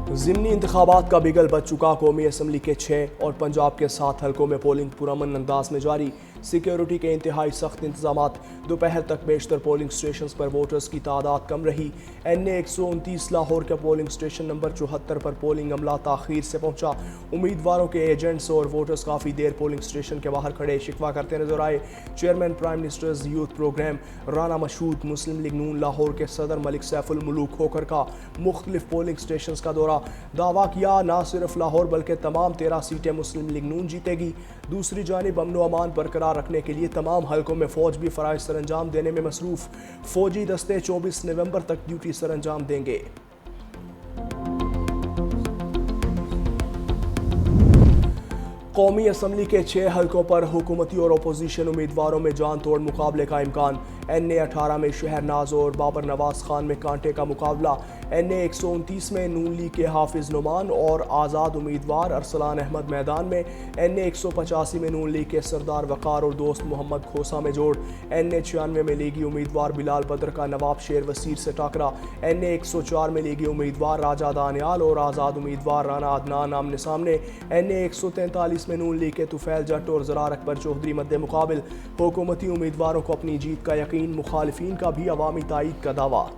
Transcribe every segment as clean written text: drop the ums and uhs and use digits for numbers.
ज़िमनी इंतखाबात का बिगल बच चुका। कौमी असम्बली के 6 और पंजाब के 7 हलकों में पोलिंग पुरअमन अंदाज में जारी। सिक्योरिटी के इंतहाई सख्त इंतजाम। दोपहर तक बेशतर पोलिंग स्टेशन पर वोटर्स की तादाद कम रही। NA 129 लाहौर के पोलिंग स्टेशन नंबर 74 पर पोलिंग अमला ताखीर से पहुंचा। उम्मीदवारों के एजेंट्स और वोटर्स काफ़ी देर पोलिंग स्टेशन के बाहर खड़े शिकवा करते नजर आए। Chairman prime minister's youth programme Rana Mashhood Muslim League Noon Lahore के सदर मलिक सैफुल मुलूक होकर का मुख्तलिफ पोलिंग स्टेशन का दौरा। दावा किया ना सिर्फ लाहौर बल्कि तमाम 13 सीटें मुस्लिम लीग नून जीतेगी। दूसरी जानिब अमन व अमान बरकरार रखने के लिए तमाम हलकों में फौज भी फराइज सर अंजाम देने में मसरूफ। फौजी दस्ते 24 नवंबर तक ड्यूटी सर अंजाम देंगे। कौमी असम्बली के 6 हलकों पर हुकूमती और अपोजिशन उम्मीदवारों में जान तोड़ मुकाबले का इम्कान। NA 18 में शहरनाज और बाबर नवाज खान में कांटे का मुकाबला। NA 129 में नून लीग के हाफिज नुमान और आज़ाद उम्मीदवार अरसलान अहमद मैदान में। NA 185 में नून लीग के सरदार वकार और दोस्त मोहम्मद खोसा में जोड़। NA 96 में लीगी उम्मीदवार बिलाल बद्र का नवाब शेर वसीर से टाकरा। NA 104 में लीगी उम्मीदवार राजा दानियाल और आज़ाद उम्मीदवार राना अदनान आमने सामने। NA 143 में नून लीग के तुफैल जट और ज़रार अकबर चौधरी मद्दे मुकाबिल। हुकूमती उम्मीदवारों को अपनी जीत का यकीन, मुखालिफिन का भी अवामी ताईद का दावा।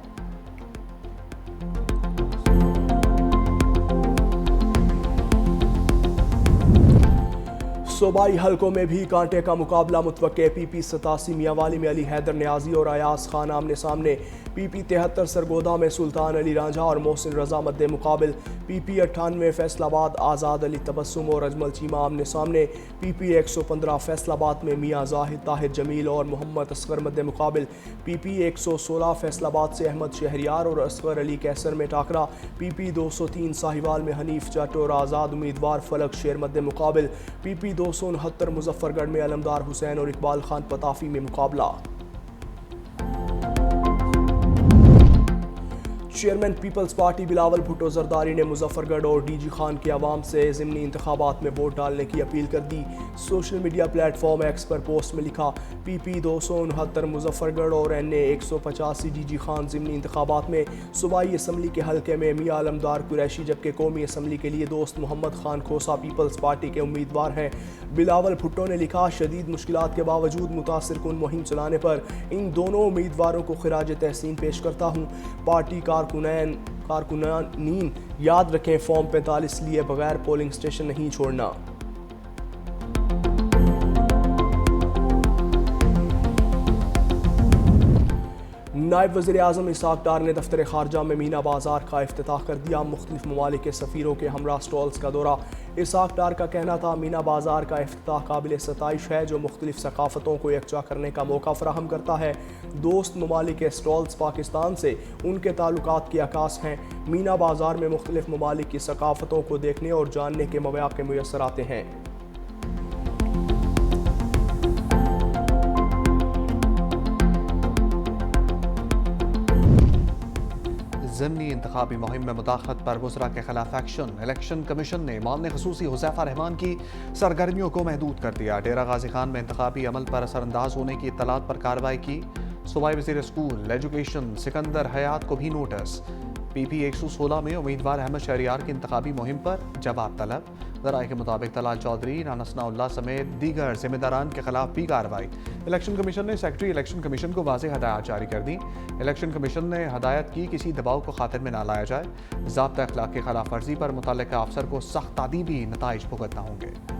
सूबाई हलकों में भी कांटे का मुकाबला मुतवक्के। PP 87 मियांवाली में अली हैदर न्याजी और अयाज खान आमने सामने। PP 73 सरगोदा में सुल्तान अली रांझा और मोहसिन रजा मद्दे मुकाबिल। PP 98 फैसलाबाद आज़ाद अली तबस्सुम और अजमल चीमा आमने सामने। PP 115 फैसलाबाद में मियाँ जाहिद ताहिर जमील और मोहम्मद असगर मद्दे मुकाबिल। PP 116 फैसलाबाद से अहमद शहरियार और असगर अली कैसर में टाकरा। PP 203 साहिवाल में हनीफ जट और आज़ाद उम्मीदवार फलक शेर मद्दे मुकाबिल। PP 269 मुजफ्फरगढ़ में अलमदार हुसैन और इकबाल खान पताफी में मुकाबला। Chairman peoples party Bilawal Bhutto Zardari ने मुजफ्फरगढ़ और DG खान के अवाम से ज़िमनी इंतखाबात में वोट डालने की अपील कर दी। सोशल मीडिया प्लेटफॉर्म X पर पोस्ट में लिखा, PP 269 मुजफ्फरगढ़ और NA 185 DG खान ज़िमनी इंतखाबात में सूबाई असम्बली के हल्के में मियाँ आलमदार कुरैशी, जबकि कौमी असम्बली के लिए दोस्त मोहम्मद खान खोसा पीपल्स पार्टी के उम्मीदवार हैं। बिलावल भुट्टो ने लिखा, शदीद मुश्किलात के बावजूद मुतासिर कुन मुहिम चलाने पर इन दोनों उम्मीदवारों को खिराज तहसीन पेश करता हूँ। पार्टी कारकुनानीन याद रखें, फॉर्म 45 लिए बगैर पोलिंग स्टेशन नहीं छोड़ना। नायब वज़ीर आज़म इसहाक डार ने दफ्तर खारजा में मीना बाजार का इफ्तिताह कर दिया। मुख्तलिफ ममालिक के सफ़ीरों के हमरा स्टॉल्स का दौरा। इसहाक डार का कहना था, मीना बाजार का इफ्तिताह काबिल सताइश है जो मुख्तलिफ सकाफ़तों को यकजा करने का मौका फराहम करता है। दोस्त ममालिक के स्टॉल्स पाकिस्तान से उनके ताल्लुकात के अकास हैं। मीना बाजार में मुख्तलिफ ममालिक की सकाफ़तों को देखने और जानने के मौक़े मुयस्सर आते हैं। ज़िमनी इंतखाबी मुहिम में मुदाखलत पर वज़रा के खिलाफ एक्शन। इलेक्शन कमीशन ने मामले ख़ुसूसी हुज़ैफ़ा रहमान की सरगर्मियों को महदूद कर दिया। डेरा गाजी खान में इंतखाबी अमल पर असरअंदाज होने की इत्तलात पर कार्रवाई की। सूबाई वज़ीर स्कूल एजुकेशन सिकंदर हयात को भी नोटिस। PP 116 में उम्मीदवार अहमद शहरियार की इंतखाबी मुहिम पर जवाब तलब। ज़राए के मुताबिक तलाल चौधरी, राना सनाउल्लाह समेत दीगर जिम्मेदारान के खिलाफ भी कार्रवाई। इलेक्शन कमीशन ने सेक्रेटरी इलेक्शन कमीशन को वाज़ेह हदायत जारी कर दी। इलेक्शन कमीशन ने हदायत की किसी दबाव को खातिर में ना लाया जाए। ज़ाब्ता अखलाक की खिलाफ वर्जी पर मुतल्लिका अफसर को सख्त तादीबी नताइज भुगतना होंगे।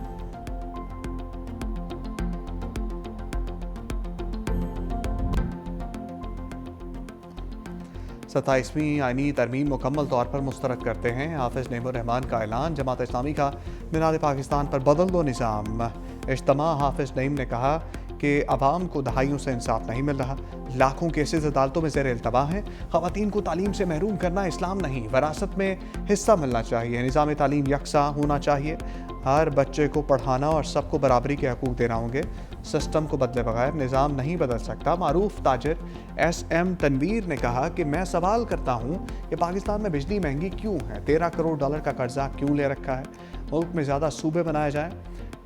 27वीं आईनी तरमीम मुकम्मल तौर पर मुस्तरद करते हैं। हाफिज नेमुर रहमान का ऐलान। जमात इस्लामी का मीनार पाकिस्तान पर बदल दो निज़ाम। इज्तिमा हाफिज नईम ने कहा कि अवाम को दहाइयों से इंसाफ नहीं मिल रहा। लाखों केसेज अदालतों में ज़ेर इल्तवा हैं। ख़वातीन को तालीम से महरूम करना इस्लाम नहीं, वरासत में हिस्सा मिलना चाहिए। निज़ाम तालीम यकसा होना चाहिए। हर बच्चे को पढ़ाना और सबको बराबरी के हकूक़ देना होंगे। सिस्टम को बदले बगैर निज़ाम नहीं बदल सकता। मारूफ ताजिर SM तनवीर ने कहा कि मैं सवाल करता हूँ कि पाकिस्तान में बिजली महंगी क्यों है, $13 करोड़ का कर्जा क्यों ले रखा है, मुल्क में ज़्यादा सूबे बनाए जाएँ।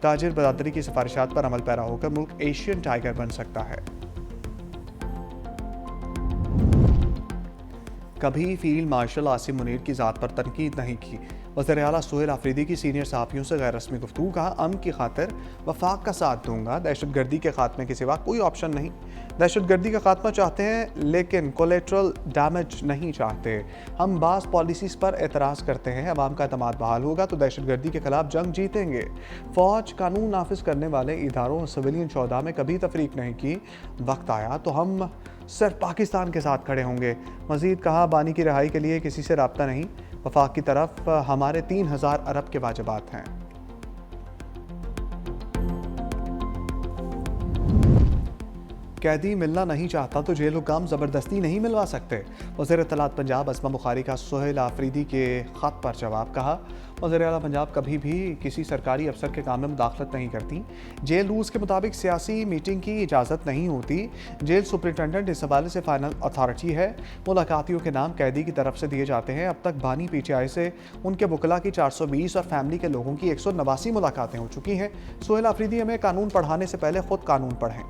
ताजिर बरादरी की सिफारिशात पर अमल पैरा होकर मुल्क एशियन टाइगर बन सकता है। कभी फील्ड मार्शल आसिम मुनीर की ज़ात पर तनकीद नहीं की। वज़ीर आला सुहेल आफरीदी की सीनियर सहाफ़ियों से गैर रस्मी गुफ्तगू, कहा अमन की खातिर वफाक का साथ दूंगा, दहशतगर्दी के खात्मे के सिवा कोई ऑप्शन नहीं। दहशतगर्दी का खात्मा चाहते हैं लेकिन कोलेट्रल डैमेज नहीं चाहते। हम बास पॉलिसीज़ पर एतराज़ करते हैं, अवाम का एतमाद बहाल होगा तो दहशतगर्दी के खिलाफ जंग जीतेंगे। फ़ौज कानून नाफिज करने वाले इदारों और सिविलियन शोधा में कभी तफरीक नहीं की। वक्त आया तो हम सिर्फ पाकिस्तान के साथ खड़े होंगे। मज़ीद कहा बानी की रिहाई के लिए किसी से रब्ता नहीं, वफाक की तरफ हमारे 3000 अरब के वाजिबात हैं। कैदी मिलना नहीं चाहता तो जेल हुकाम ज़बरदस्ती नहीं मिलवा सकते। वज़ीर इत्तलात पंजाब अस्मा बुखारी का सुहेल आफरीदी के ख़त पर जवाब, कहा वज़ीर आला पंजाब कभी भी किसी सरकारी अफसर के काम में मुदाखलत नहीं करती। जेल रूल्स के मुताबिक सियासी मीटिंग की इजाज़त नहीं होती। जेल सुपरिटेंडेंट इस हवाले से फाइनल अथॉरिटी है। मुलाकातियों के नाम कैदी की तरफ से दिए जाते हैं। अब तक बानी PTI से उनके वकला की 420 और फैमिली के लोगों की 189 मुलाकातें हो चुकी हैं। सुहेल आफरीदी हमें कानून पढ़ाने से पहले खुद कानून पढ़ें।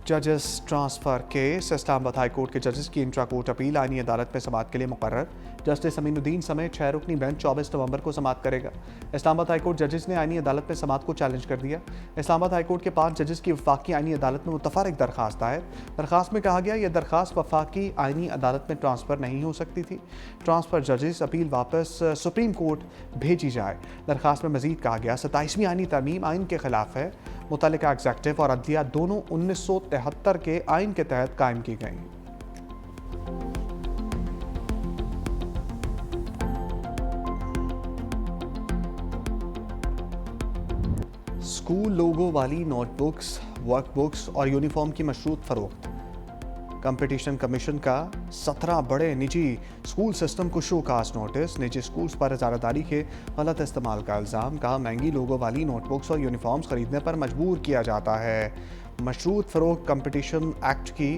जजेस transfer case, Islamabad high court के जजेस की इंट्रा कोर्ट अपील आईनी अदालत में समाअत के लिए मुकर्रर। जस्टिस अमीनुद्दीन समेत 6 रुकनी बेंच 24 नवंबर को समाअत करेगा। इस्लामाबाद हाई कोर्ट जजेस ने आईनी अदालत में समाअत को चैलेंज कर दिया। इस्लामाबाद हाई कोर्ट के 5 जजेस की वफाकी आईनी अदालत में मुतफर्रिक दरखास्त दायर। दरखास्त में कहा गया यह दरखास्त वफाकी आईनी अदालत में ट्रांसफ़र नहीं हो सकती थी। ट्रांसफ़र जजेस अपील वापस सुप्रीम कोर्ट भेजी जाए। दरखास्त में मजीद कहा गया 27वीं आईनी तरमीम आइन के खिलाफ है। मुतल्लिका एग्जेक्टिव और अदलिया दोनों 1973 के आइन के तहत कायम की गई। स्कूल लोगो वाली नोटबुक्स, वर्कबुक्स और यूनिफॉर्म की मशरूत फरोख्त। कंपटीशन कमीशन का 17 बड़े निजी स्कूल सिस्टम को शोकास नोटिस। निजी स्कूल्स पर इजारादारी के गलत इस्तेमाल का इल्ज़ाम, कहा महंगी लोगो वाली नोटबुक्स और यूनिफॉर्म्स खरीदने पर मजबूर किया जाता है। मशरूत फ़रोख्त कंपटीशन एक्ट की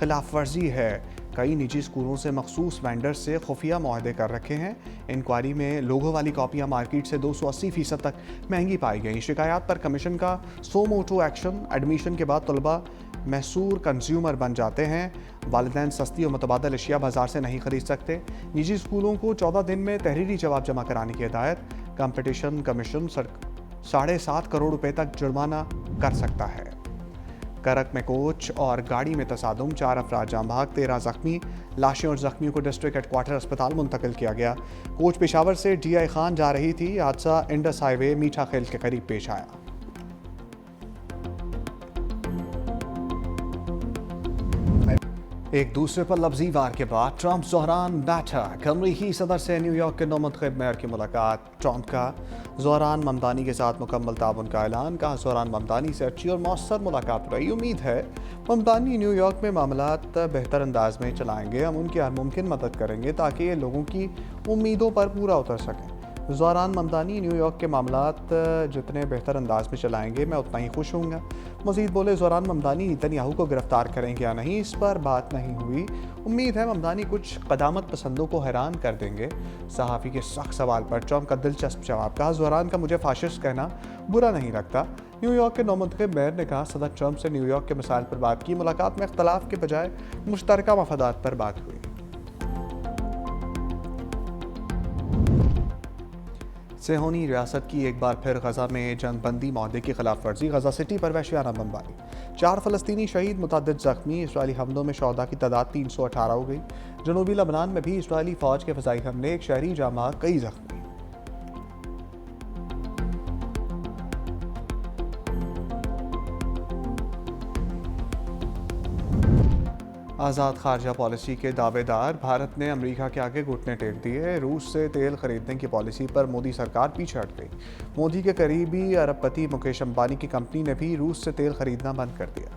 खिलाफ वर्जी है। कई निजी स्कूलों से मखसूस वेंडर्स से खुफिया मुआहदे कर रखे हैं। इंक्वायरी में लोगो वाली कॉपियाँ मार्केट से 280% तक महंगी पाई गई। शिकायत पर कमीशन का सो मोटो एक्शन। एडमिशन के बाद तलबा महसूर कंज्यूमर बन जाते हैं। वालिदैन सस्ती और मुतबादल अशिया बाजार से नहीं खरीद सकते। निजी स्कूलों को 14 दिन में तहरीरी जवाब जमा कराने की हिदायत। कंपटीशन कमीशन 7.5 करोड़ रुपए तक जुर्माना कर सकता है। करक में कोच और गाड़ी में तसादुम, 4 अफराद जाम भाग, 13 जख्मी। लाशें और जख्मियों को डिस्ट्रिक्ट हेडक्वार्टर अस्पताल मुंतकिल किया गया। कोच पेशावर से DI खान जा रही थी। हादसा इंडस हाईवे मीठा खेल के करीब पेश आया। एक दूसरे पर लफ्जी वार के बाद ट्रंप ज़ोहरान बैठक। अमरीकी सदर से न्यूयॉर्क के नौमुंतखब मेयर की मुलाकात। ट्रंप का ज़ोहरान ममदानी के साथ मुकम्मल ताउन का ऐलान, कहा ज़ोहरान ममदानी से अच्छी और मौसर मुलाकात रही। उम्मीद है ममदानी न्यूयॉर्क में मामलात बेहतर अंदाज में चलाएंगे। हम उनकी हर मुमकिन मदद करेंगे ताकि ये लोगों की उम्मीदों पर पूरा उतर सकें। ज़ोहरान ममदानी न्यूयॉर्क के मामलात जितने बेहतर अंदाज में चलाएंगे मैं उतना ही खुश होऊंगा। मज़ीद बोले ज़ोहरान ममदानी नेतन्याहू को गिरफ्तार करेंगे या नहीं इस पर बात नहीं हुई। उम्मीद है ममदानी कुछ क़दामत पसंदों को हैरान कर देंगे। सहाफ़ी के सख्त सवाल पर ट्रंप का दिलचस्प जवाब, कहा ज़ोहरान का मुझे फाशिस्ट कहना बुरा नहीं लगता। न्यूयॉर्क के नौमुंतखब मेयर ने कहा सदर ट्रंप से न्यूयॉर्क के मसाइल पर बात की। मुलाकात में इख्तलाफ के बजाय मुश्तरका मफादात पर बात हुई। सेहोनी रियासत की एक बार फिर गजा में जंगबंदी माहदे की खिलाफ वर्जी। गजा सिटी पर वहशियाना बमबारी, 4 फ़लस्तीनी शहीद, मुतअद्दिद ज़ख्मी। इसराइली हमलों में शहदा की तादाद 318 हो गई। जनूबी लबनान में भी इसराइली फ़ौज के फ़ज़ाई हमले, एक शहरी जामा, कई ज़ख्मी। आज़ाद खारजा पॉलिसी के दावेदार, भारत ने अमेरिका के आगे घुटने टेक दिए। रूस से तेल खरीदने की पॉलिसी पर मोदी सरकार पीछे हट गई। मोदी के करीबी अरबपति मुकेश अंबानी की कंपनी ने भी रूस से तेल खरीदना बंद कर दिया।